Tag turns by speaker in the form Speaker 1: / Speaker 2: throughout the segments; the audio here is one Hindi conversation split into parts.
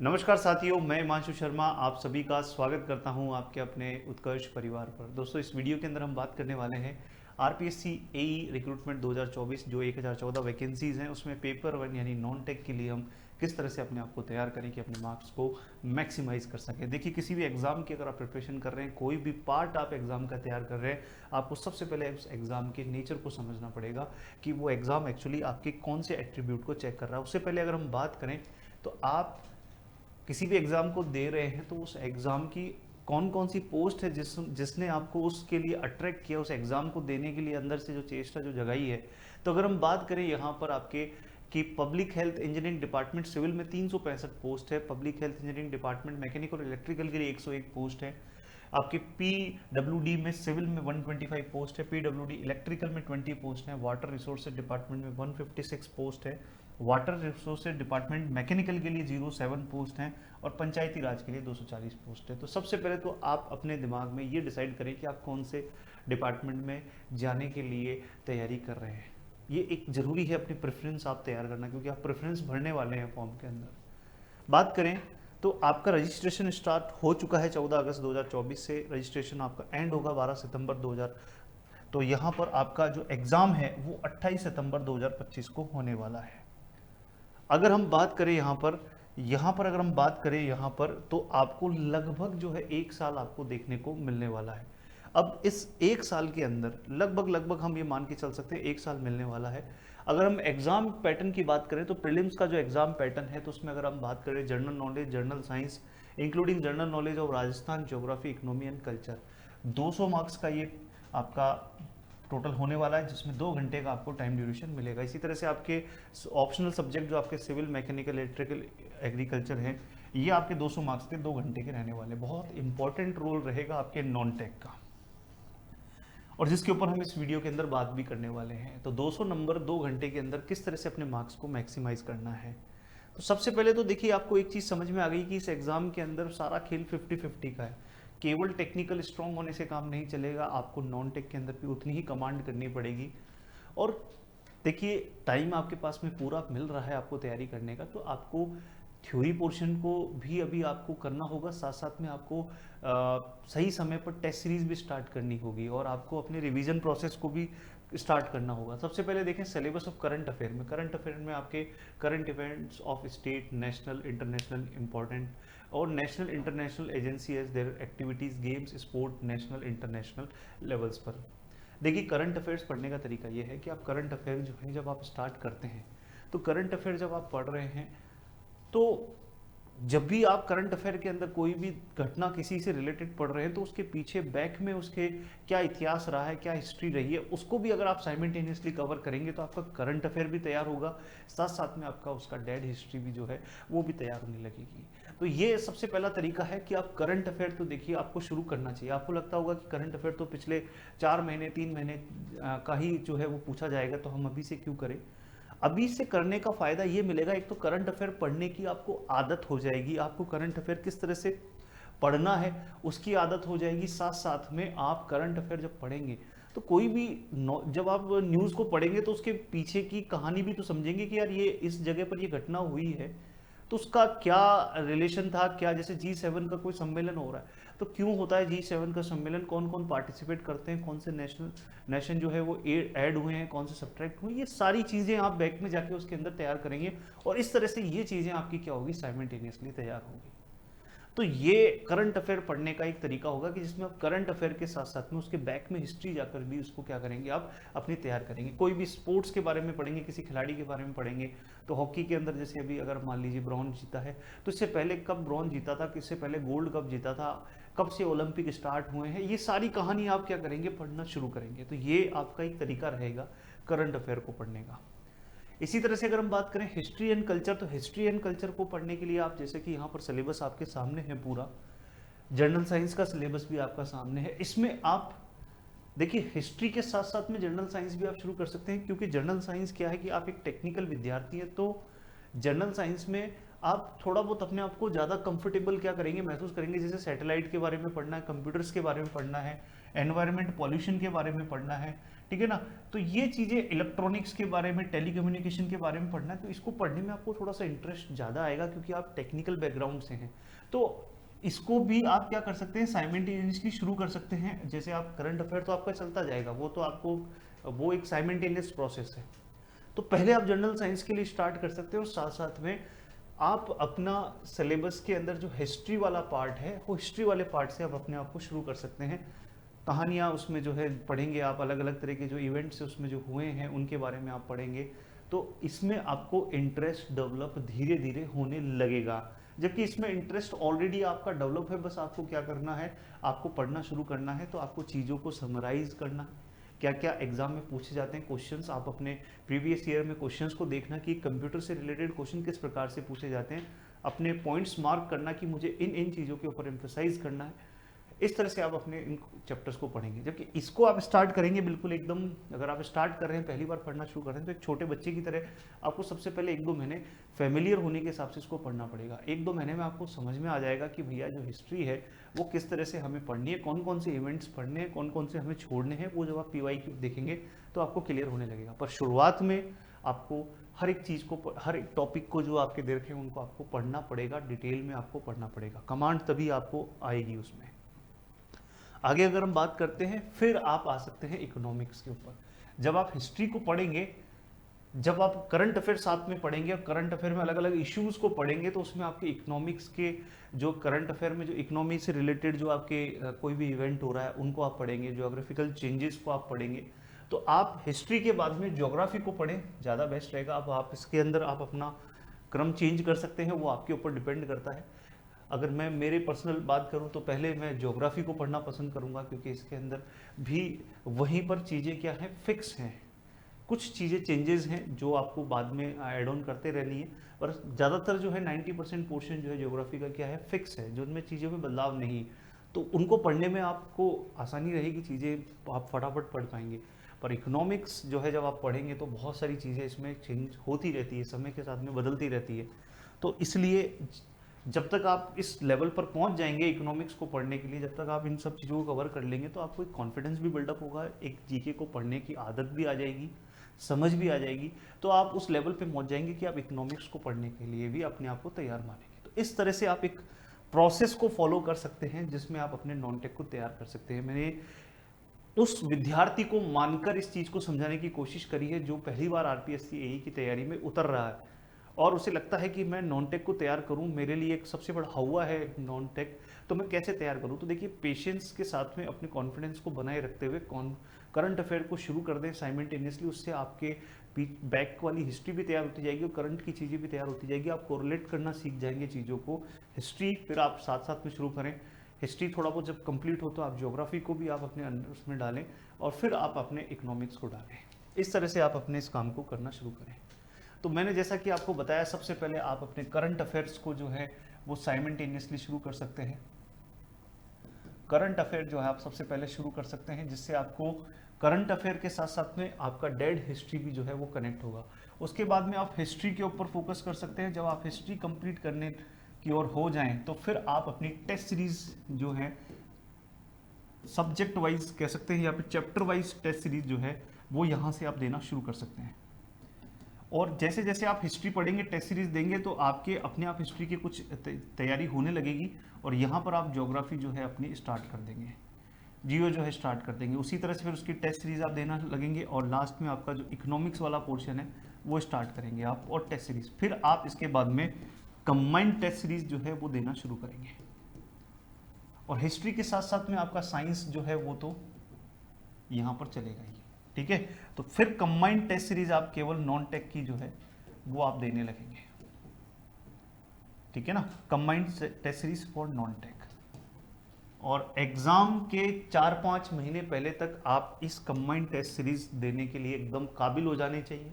Speaker 1: नमस्कार साथियों, मैं हिमांशु शर्मा आप सभी का स्वागत करता हूं आपके अपने उत्कर्ष परिवार पर। दोस्तों, इस वीडियो के अंदर हम बात करने वाले हैं आरपीएससी एई रिक्रूटमेंट 2024 जो 1014 वैकेंसीज हैं उसमें पेपर वन यानी नॉन टेक के लिए हम किस तरह से अपने आप को तैयार करें कि अपने मार्क्स को मैक्सिमाइज कर सकें। देखिए, किसी भी एग्जाम की अगर आप प्रिपरेशन कर रहे हैं, कोई भी पार्ट आप एग्जाम का तैयार कर रहे हैं, आपको सबसे पहले उस एग्जाम के नेचर को समझना पड़ेगा कि वो एग्जाम एक्चुअली आपके कौन से एट्रीब्यूट को चेक कर रहा है। उससे पहले अगर हम बात करें तो आप किसी भी एग्ज़ाम को दे रहे हैं तो उस एग्ज़ाम की कौन कौन सी पोस्ट है जिसने आपको उसके लिए अट्रैक्ट किया, उस एग्ज़ाम को देने के लिए अंदर से जो चेष्टा जो जगाई है। तो अगर हम बात करें यहाँ पर आपके कि public health engineering department civil में 365 पोस्ट है, public health engineering department mechanical और इलेक्ट्रिकल के लिए 101 पोस्ट है, आपके पीडब्ल्यूडी में सिविल में 125 पोस्ट है, पीडब्ल्यूडी इलेक्ट्रिकल में 20 पोस्ट है, वाटर रिसोर्सेज डिपार्टमेंट में 156 पोस्ट है, वाटर रिसोर्सेज डिपार्टमेंट मैकेनिकल के लिए 07 पोस्ट हैं और पंचायती राज के लिए 240 पोस्ट है। तो सबसे पहले तो आप अपने दिमाग में ये डिसाइड करें कि आप कौन से डिपार्टमेंट में जाने के लिए तैयारी कर रहे हैं। ये एक ज़रूरी है अपनी प्रेफरेंस आप तैयार करना, क्योंकि आप प्रेफरेंस भरने वाले हैं फॉर्म के अंदर। बात करें तो आपका रजिस्ट्रेशन स्टार्ट हो चुका है 14 अगस्त 2024 से, रजिस्ट्रेशन आपका एंड होगा 12 सितंबर 2000। तो यहाँ पर आपका जो एग्ज़ाम है वो 28 सितंबर 2025 को होने वाला है। अगर हम बात करें अगर हम बात करें यहाँ पर तो आपको लगभग जो है 1 साल आपको देखने को मिलने वाला है। अब इस 1 साल के अंदर लगभग हम ये मान के चल सकते हैं 1 साल मिलने वाला है। अगर हम एग्जाम पैटर्न की बात करें तो प्रीलिम्स का जो एग्जाम पैटर्न है तो उसमें अगर हम बात करें general knowledge, general science including general knowledge of Rajasthan, geography, economy and culture, 200 marks का ये आपका टोटल होने वाला है, जिसमें 2 घंटे का आपको टाइम ड्यूरेशन मिलेगा। इसी तरह से आपके ऑप्शनल सब्जेक्ट जो आपके सिविल, मैकेनिकल, इलेक्ट्रिकल, एग्रीकल्चर हैं, ये आपके 200 मार्क्स के 2 घंटे के रहने वाले। बहुत इंपॉर्टेंट रोल रहेगा आपके नॉन टेक का, और जिसके ऊपर हम इस वीडियो के अंदर बात भी करने वाले हैं। तो 200 नंबर 2 घंटे के अंदर किस तरह से अपने मार्क्स को मैक्सिमाइज करना है। तो सबसे पहले तो देखिए, आपको एक चीज़ समझ में आ गई कि इस एग्ज़ाम के अंदर सारा खेल 50-50 का है। केवल टेक्निकल स्ट्रांग होने से काम नहीं चलेगा, आपको नॉन टेक के अंदर भी उतनी ही कमांड करनी पड़ेगी। और देखिए, टाइम आपके पास में पूरा मिल रहा है आपको तैयारी करने का, तो आपको थ्योरी पोर्शन को भी अभी आपको करना होगा, साथ साथ में आपको सही समय पर टेस्ट सीरीज भी स्टार्ट करनी होगी और आपको अपने रिवीजन प्रोसेस को भी स्टार्ट करना होगा। सबसे पहले देखें सिलेबस ऑफ करंट अफेयर में। करंट अफेयर में आपके current events of state, national, international important, और national international agency as their activities, games, sport, national international levels पर। देखिए, करंट अफेयर्स पढ़ने का तरीका ये है कि आप करंट अफेयर जो है जब आप स्टार्ट करते हैं तो करंट अफेयर जब आप पढ़ रहे हैं तो जब भी आप करंट अफेयर के अंदर कोई भी घटना किसी से रिलेटेड पढ़ रहे हैं तो उसके पीछे बैक में उसके क्या इतिहास रहा है, क्या हिस्ट्री रही है, उसको भी अगर आप साइमल्टेनियसली कवर करेंगे तो आपका करंट अफेयर भी तैयार होगा, साथ साथ में आपका उसका डेड हिस्ट्री भी जो है वो भी तैयार होने लगेगी। तो ये सबसे पहला तरीका है कि आप करंट अफेयर तो देखिए आपको शुरू करना चाहिए। आपको लगता होगा कि करंट अफेयर तो पिछले 4 महीने 3 महीने का ही जो है वो पूछा जाएगा, तो हम अभी से क्यों करें। अभी से करने का फायदा ये मिलेगा, एक तो करंट अफेयर पढ़ने की आपको आदत हो जाएगी, आपको करंट अफेयर किस तरह से पढ़ना है उसकी आदत हो जाएगी। साथ साथ में आप करंट अफेयर जब पढ़ेंगे तो कोई भी जब आप न्यूज़ को पढ़ेंगे तो उसके पीछे की कहानी भी तो समझेंगे कि यार ये इस जगह पर ये घटना हुई है तो उसका क्या रिलेशन था, क्या, जैसे G7 का कोई सम्मेलन हो रहा है तो क्यों होता है G7 का सम्मेलन, कौन कौन पार्टिसिपेट करते हैं, कौन से नेशन जो है वो ऐड हुए हैं, कौन से सब्ट्रैक्ट हुए, ये सारी चीज़ें आप बैक में जाके उसके अंदर तैयार करेंगे और इस तरह से ये चीज़ें आपकी क्या होगी, साइमल्टेनियसली तैयार होगी। तो ये करंट अफेयर पढ़ने का एक तरीका होगा कि जिसमें आप करंट अफेयर के साथ साथ में उसके बैक में हिस्ट्री जाकर भी उसको क्या करेंगे, आप अपनी तैयार करेंगे। कोई भी स्पोर्ट्स के बारे में पढ़ेंगे, किसी खिलाड़ी के बारे में पढ़ेंगे तो हॉकी के अंदर जैसे अभी अगर मान लीजिए ब्रॉन्ज जीता है तो इससे पहले कब ब्रॉन्ज जीता था, इससे पहले गोल्ड कब जीता था, कब से ओलंपिक स्टार्ट हुए हैं, ये सारी कहानी आप क्या करेंगे, पढ़ना शुरू करेंगे। तो ये आपका एक तरीका रहेगा करंट अफेयर को पढ़ने का। इसी तरह से अगर हम बात करें हिस्ट्री एंड कल्चर, तो हिस्ट्री एंड कल्चर को पढ़ने के लिए आप जैसे कि यहाँ पर सिलेबस आपके सामने है पूरा, जनरल साइंस का सिलेबस भी आपका सामने है। इसमें आप देखिए हिस्ट्री के साथ साथ में जनरल साइंस भी आप शुरू कर सकते हैं, क्योंकि जनरल साइंस क्या है कि आप एक टेक्निकल विद्यार्थी हैं तो जनरल साइंस में आप थोड़ा बहुत अपने आप को ज़्यादा कंफर्टेबल क्या करेंगे, महसूस करेंगे। जैसे सैटेलाइट के बारे में पढ़ना है, कंप्यूटर्स के बारे में पढ़ना है, एनवायरनमेंट पॉल्यूशन के बारे में पढ़ना है, ठीक है ना। तो ये चीज़ें, इलेक्ट्रॉनिक्स के बारे में, टेलीकम्युनिकेशन के बारे में पढ़ना है, तो इसको पढ़ने में आपको थोड़ा सा इंटरेस्ट ज़्यादा आएगा क्योंकि आप टेक्निकल बैकग्राउंड से हैं। तो इसको भी आप क्या कर सकते हैं, साइमल्टेनियसली शुरू कर सकते हैं। जैसे आप करंट अफेयर तो आपका चलता जाएगा, वो तो आपको, वो एक साइमल्टेनियस प्रोसेस है। तो पहले आप जनरल साइंस के लिए स्टार्ट कर सकते हो, साथ साथ में आप अपना सिलेबस के अंदर जो हिस्ट्री वाला पार्ट है, वो हिस्ट्री वाले पार्ट से आप अपने आप को शुरू कर सकते हैं। कहानियाँ उसमें जो है पढ़ेंगे आप, अलग अलग तरह के जो इवेंट्स उसमें जो हुए हैं उनके बारे में आप पढ़ेंगे। तो इसमें आपको इंटरेस्ट डेवलप धीरे धीरे होने लगेगा, जबकि इसमें इंटरेस्ट ऑलरेडी आपका डेवलप है। बस आपको क्या करना है, आपको पढ़ना शुरू करना है। तो आपको चीज़ों को समराइज करना है, क्या क्या एग्जाम में पूछे जाते हैं क्वेश्चंस, आप अपने प्रीवियस ईयर में क्वेश्चंस को देखना कि कंप्यूटर से रिलेटेड क्वेश्चन किस प्रकार से पूछे जाते हैं, अपने पॉइंट्स मार्क करना कि मुझे इन इन चीज़ों के ऊपर एम्फसाइज करना है। इस तरह से आप अपने इन चैप्टर्स को पढ़ेंगे। जबकि इसको आप स्टार्ट करेंगे बिल्कुल एकदम, अगर आप स्टार्ट कर रहे हैं, पहली बार पढ़ना शुरू कर रहे हैं, तो एक छोटे बच्चे की तरह आपको सबसे पहले 1-2 महीने फेमिलियर होने के हिसाब से इसको पढ़ना पड़ेगा। 1-2 महीने में आपको समझ में आ जाएगा कि भैया जो हिस्ट्री है वो किस तरह से हमें पढ़नी है, कौन कौन से इवेंट्स पढ़ने हैं, कौन कौन से हमें छोड़ने हैं। वो जब आप PYQ देखेंगे तो आपको क्लियर होने लगेगा। पर शुरुआत में आपको हर एक चीज़ को, हर एक टॉपिक को जो आपके दे रखे हैं उनको आपको पढ़ना पड़ेगा, डिटेल में आपको पढ़ना पड़ेगा। कमांड तभी आपको आएगी उसमें। आगे अगर हम बात करते हैं, फिर आप आ सकते हैं इकोनॉमिक्स के ऊपर। जब आप हिस्ट्री को पढ़ेंगे, जब आप करंट अफेयर साथ में पढ़ेंगे और करंट अफेयर में अलग अलग इश्यूज को पढ़ेंगे, तो उसमें आपके इकोनॉमिक्स के जो करंट अफेयर में जो इकोनॉमी से रिलेटेड जो आपके कोई भी इवेंट हो रहा है उनको आप पढ़ेंगे, ज्योग्राफिकल चेंजेस को आप पढ़ेंगे। तो आप हिस्ट्री के बाद में ज्योग्राफी को पढ़ें, ज़्यादा बेस्ट रहेगा। अब आप इसके अंदर आप अपना क्रम चेंज कर सकते हैं, वो आपके ऊपर डिपेंड करता है। अगर मैं मेरे पर्सनल बात करूं तो पहले मैं ज्योग्राफी को पढ़ना पसंद करूंगा, क्योंकि इसके अंदर भी वहीं पर चीज़ें क्या हैं, फिक्स हैं। कुछ चीज़ें चेंजेस हैं जो आपको बाद में ऐड ऑन करते रहनी है, पर ज़्यादातर जो है 90% पोर्शन जो है ज्योग्राफी का क्या है, फिक्स है, जो उनमें चीज़ों में बदलाव नहीं। तो उनको पढ़ने में आपको आसानी रहेगी, चीज़ें आप फटाफट पढ़ पाएंगे। पर इकोनॉमिक्स जो है जब आप पढ़ेंगे तो बहुत सारी चीज़ें इसमें चेंज होती रहती है, समय के साथ में बदलती रहती है। तो इसलिए जब तक आप इस लेवल पर पहुंच जाएंगे इकोनॉमिक्स को पढ़ने के लिए, जब तक आप इन सब चीज़ों को कवर कर लेंगे, तो आपको एक कॉन्फिडेंस भी बिल्डअप होगा, एक जीके को पढ़ने की आदत भी आ जाएगी, समझ भी आ जाएगी। तो आप उस लेवल पे पहुंच जाएंगे कि आप इकोनॉमिक्स को पढ़ने के लिए भी अपने आप को तैयार मानेंगे। तो इस तरह से आप एक प्रोसेस को फॉलो कर सकते हैं जिसमें आप अपने नॉन टेक को तैयार कर सकते हैं। मैंने उस विद्यार्थी को मानकर इस चीज़ को समझाने की कोशिश करी है जो पहली बार RPSC AE की तैयारी में उतर रहा है और उसे लगता है कि मैं नॉन टेक को तैयार करूं, मेरे लिए एक सबसे बड़ा हवा है नॉन टेक, तो मैं कैसे तैयार करूं। तो देखिए, पेशेंस के साथ में अपने कॉन्फिडेंस को बनाए रखते हुए करंट अफेयर को शुरू कर दें साइमल्टेनियसली। उससे आपके बैक वाली हिस्ट्री भी तैयार होती जाएगी और करंट की चीज़ें भी तैयार होती जाएगी। आप कोरिलेट करना सीख जाएंगे चीज़ों को। हिस्ट्री फिर आप साथ साथ में शुरू करें, हिस्ट्री थोड़ा बहुत जब कंप्लीट हो तो आप ज्योग्राफी को भी आप अपने अंदर उसमें डालें और फिर आप अपने इकोनॉमिक्स को डालें। इस तरह से आप अपने इस काम को करना शुरू करें। तो मैंने जैसा कि आपको बताया, सबसे पहले आप अपने करंट अफेयर्स को जो है वो साइमल्टेनियसली शुरू कर सकते हैं। करंट अफेयर जो है आप सबसे पहले शुरू कर सकते हैं, जिससे आपको करंट अफेयर के साथ साथ में आपका डेड हिस्ट्री भी जो है वो कनेक्ट होगा। उसके बाद में आप हिस्ट्री के ऊपर फोकस कर सकते हैं। जब आप हिस्ट्री कंप्लीट करने की ओर हो जाएं तो फिर आप अपनी टेस्ट सीरीज जो है सब्जेक्ट वाइज कह सकते हैं या फिर चैप्टर वाइज टेस्ट सीरीज जो है वो यहाँ से आप देना शुरू कर सकते हैं। और जैसे जैसे आप हिस्ट्री पढ़ेंगे, टेस्ट सीरीज देंगे, तो आपके अपने आप हिस्ट्री की कुछ तैयारी होने लगेगी और यहाँ पर आप ज्योग्राफी जो है अपनी स्टार्ट कर देंगे, जियो जो है स्टार्ट कर देंगे। उसी तरह से फिर उसकी टेस्ट सीरीज आप देना लगेंगे और लास्ट में आपका जो इकोनॉमिक्स वाला पोर्शन है वो स्टार्ट करेंगे आप और टेस्ट सीरीज। फिर आप इसके बाद में कंबाइंड टेस्ट सीरीज जो है वो देना शुरू करेंगे। और हिस्ट्री के साथ साथ में आपका साइंस जो है वो तो यहाँ पर चलेगा ही, ठीक है। तो फिर कंबाइंड टेस्ट सीरीज आप केवल नॉन टेक की जो है वो आप देने लगेंगे, ठीक है ना, combined test series for non tech. और एग्जाम के 4-5 महीने पहले तक आप इस कंबाइंड टेस्ट सीरीज देने के लिए एकदम काबिल हो जाने चाहिए,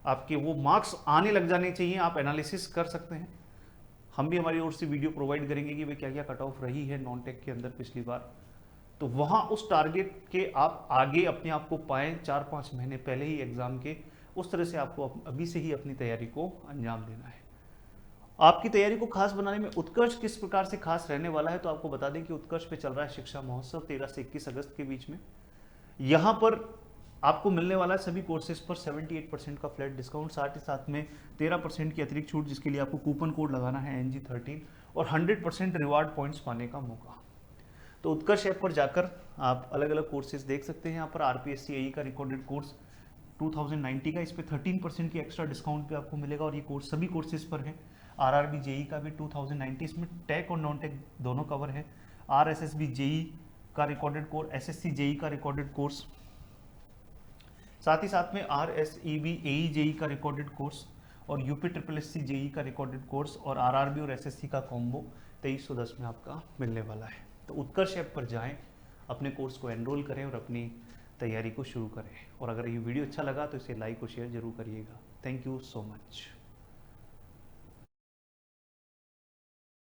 Speaker 1: आपके वो मार्क्स आने लग जाने चाहिए, आप एनालिसिस कर सकते हैं। हम भी हमारी ओर से वीडियो प्रोवाइड करेंगे कि भाई क्या क्या कट ऑफ रही है नॉन टेक के अंदर पिछली बार, तो वहाँ उस टारगेट के आप आगे अपने आप को पाएँ 4-5 महीने पहले ही एग्ज़ाम के। उस तरह से आपको अभी से ही अपनी तैयारी को अंजाम देना है। आपकी तैयारी को खास बनाने में उत्कर्ष किस प्रकार से खास रहने वाला है, तो आपको बता दें कि उत्कर्ष पे चल रहा है शिक्षा महोत्सव 13 से 21 अगस्त के बीच में। यहाँ पर आपको मिलने वाला है सभी कोर्सेज पर 78% का फ्लैट डिस्काउंट, साथ ही साथ में 13% की अतिरिक्त छूट, जिसके लिए आपको कूपन कोड लगाना है NG13, और 100% रिवार्ड पॉइंट्स पाने का मौका। तो उत्कर्ष ऐप पर जाकर आप अलग अलग कोर्सेज देख सकते हैं। यहाँ पर RPSC AE का रिकॉर्डेड कोर्स 2090 का, इस पर 13% की एक्स्ट्रा डिस्काउंट पे आपको मिलेगा, और ये कोर्स सभी कोर्सेज पर है। RRB JE का भी 2090, इसमें टेक और नॉन टेक दोनों कवर है। RSSB JE का रिकॉर्डेड कोर्स, SSC JE का रिकॉर्डेड कोर्स, साथ ही साथ में RSEB AE JE का रिकॉर्डेड कोर्स, और UPSSC JE का रिकॉर्डेड कोर्स, और RRB और SSC का कॉम्बो 2310 में आपका मिलने वाला है। तो उत्कर्ष ऐप पर जाएं, अपने कोर्स को एनरोल करें और अपनी तैयारी को शुरू करें। और अगर ये वीडियो अच्छा लगा तो इसे लाइक और शेयर जरूर करिएगा। Thank you so much.